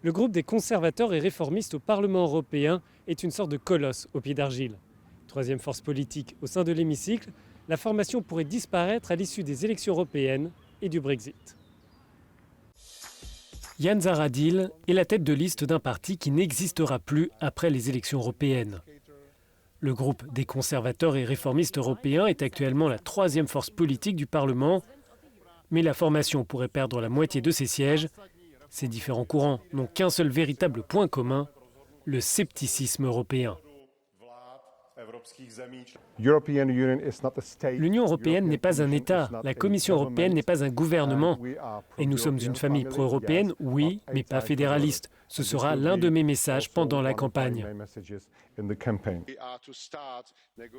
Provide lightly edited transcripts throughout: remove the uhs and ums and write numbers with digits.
Le groupe des conservateurs et réformistes au Parlement européen est une sorte de colosse au pied d'argile. Troisième force politique au sein de l'hémicycle, la formation pourrait disparaître à l'issue des élections européennes et du Brexit. Jan Zahradil est la tête de liste d'un parti qui n'existera plus après les élections européennes. Le groupe des conservateurs et réformistes européens est actuellement la troisième force politique du Parlement, mais la formation pourrait perdre la moitié de ses sièges. Ces différents courants n'ont qu'un seul véritable point commun, le scepticisme européen. L'Union européenne n'est pas un État, la Commission européenne n'est pas un gouvernement. Et nous sommes une famille pro-européenne, oui, mais pas fédéraliste. Ce sera l'un de mes messages pendant la campagne.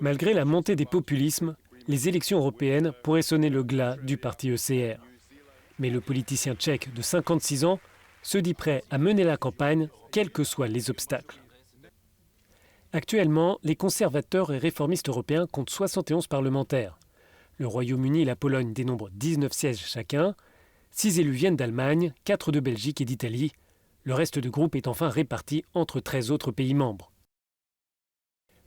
Malgré la montée des populismes, les élections européennes pourraient sonner le glas du parti ECR. Mais le politicien tchèque de 56 ans se dit prêt à mener la campagne, quels que soient les obstacles. Actuellement, les conservateurs et réformistes européens comptent 71 parlementaires. Le Royaume-Uni et la Pologne dénombrent 19 sièges chacun. 6 élus viennent d'Allemagne, 4 de Belgique et d'Italie. Le reste du groupe est enfin réparti entre 13 autres pays membres.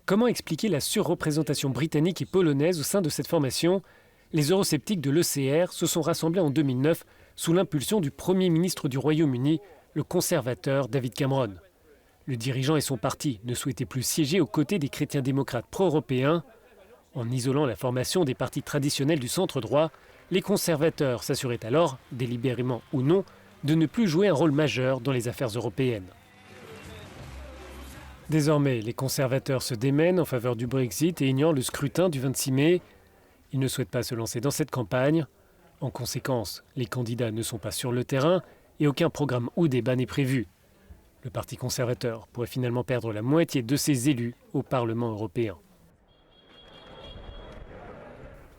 Comment expliquer la surreprésentation britannique et polonaise au sein de cette formation ? Les eurosceptiques de l'ECR se sont rassemblés en 2009 sous l'impulsion du Premier ministre du Royaume-Uni, le conservateur David Cameron. Le dirigeant et son parti ne souhaitaient plus siéger aux côtés des chrétiens démocrates pro-européens. En isolant la formation des partis traditionnels du centre-droit, les conservateurs s'assuraient alors, délibérément ou non, de ne plus jouer un rôle majeur dans les affaires européennes. Désormais, les conservateurs se démènent en faveur du Brexit et ignorent le scrutin du 26 mai. Ils ne souhaitent pas se lancer dans cette campagne. En conséquence, les candidats ne sont pas sur le terrain et aucun programme ou débat n'est prévu. Le Parti conservateur pourrait finalement perdre la moitié de ses élus au Parlement européen.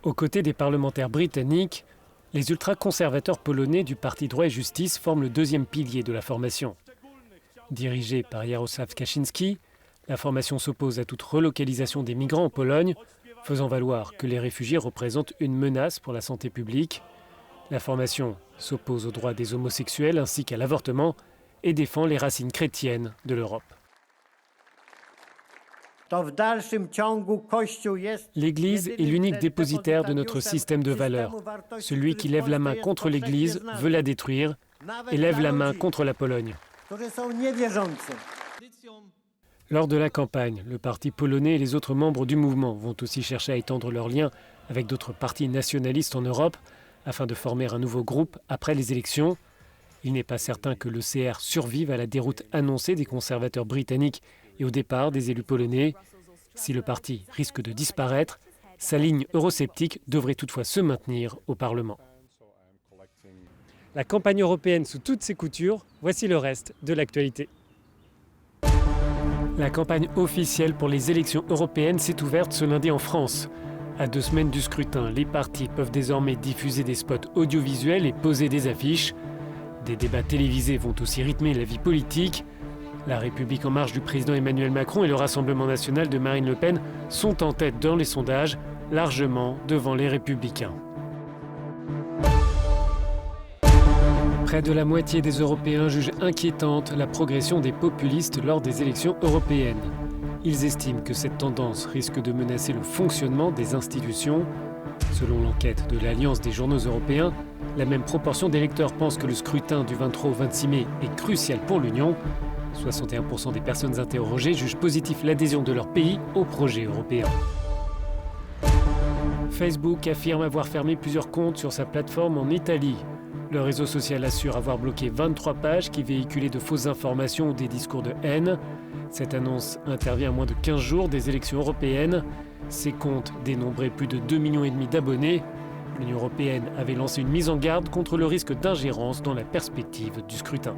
Aux côtés des parlementaires britanniques, les ultra-conservateurs polonais du Parti Droit et Justice forment le deuxième pilier de la formation. Dirigée par Jarosław Kaczyński, la formation s'oppose à toute relocalisation des migrants en Pologne, faisant valoir que les réfugiés représentent une menace pour la santé publique. La formation s'oppose aux droits des homosexuels ainsi qu'à l'avortement et défend les racines chrétiennes de l'Europe. L'Église est l'unique dépositaire de notre système de valeurs. Celui qui lève la main contre l'Église veut la détruire et lève la main contre la Pologne. Lors de la campagne, le parti polonais et les autres membres du mouvement vont aussi chercher à étendre leurs liens avec d'autres partis nationalistes en Europe afin de former un nouveau groupe après les élections. Il n'est pas certain que l'ECR survive à la déroute annoncée des conservateurs britanniques et au départ des élus polonais. Si le parti risque de disparaître, sa ligne eurosceptique devrait toutefois se maintenir au Parlement. La campagne européenne sous toutes ses coutures, voici le reste de l'actualité. La campagne officielle pour les élections européennes s'est ouverte ce lundi en France. À 2 semaines du scrutin, les partis peuvent désormais diffuser des spots audiovisuels et poser des affiches. Des débats télévisés vont aussi rythmer la vie politique. La République en marche du président Emmanuel Macron et le Rassemblement national de Marine Le Pen sont en tête dans les sondages, largement devant les Républicains. Près de la moitié des Européens jugent inquiétante la progression des populistes lors des élections européennes. Ils estiment que cette tendance risque de menacer le fonctionnement des institutions. Selon l'enquête de l'Alliance des journaux européens, la même proportion d'électeurs pense que le scrutin du 23 au 26 mai est crucial pour l'Union. 61% des personnes interrogées jugent positif l'adhésion de leur pays au projet européen. Facebook affirme avoir fermé plusieurs comptes sur sa plateforme en Italie. Le réseau social assure avoir bloqué 23 pages qui véhiculaient de fausses informations ou des discours de haine. Cette annonce intervient à moins de 15 jours des élections européennes. Ces comptes dénombraient plus de 2,5 millions d'abonnés. L'Union européenne avait lancé une mise en garde contre le risque d'ingérence dans la perspective du scrutin.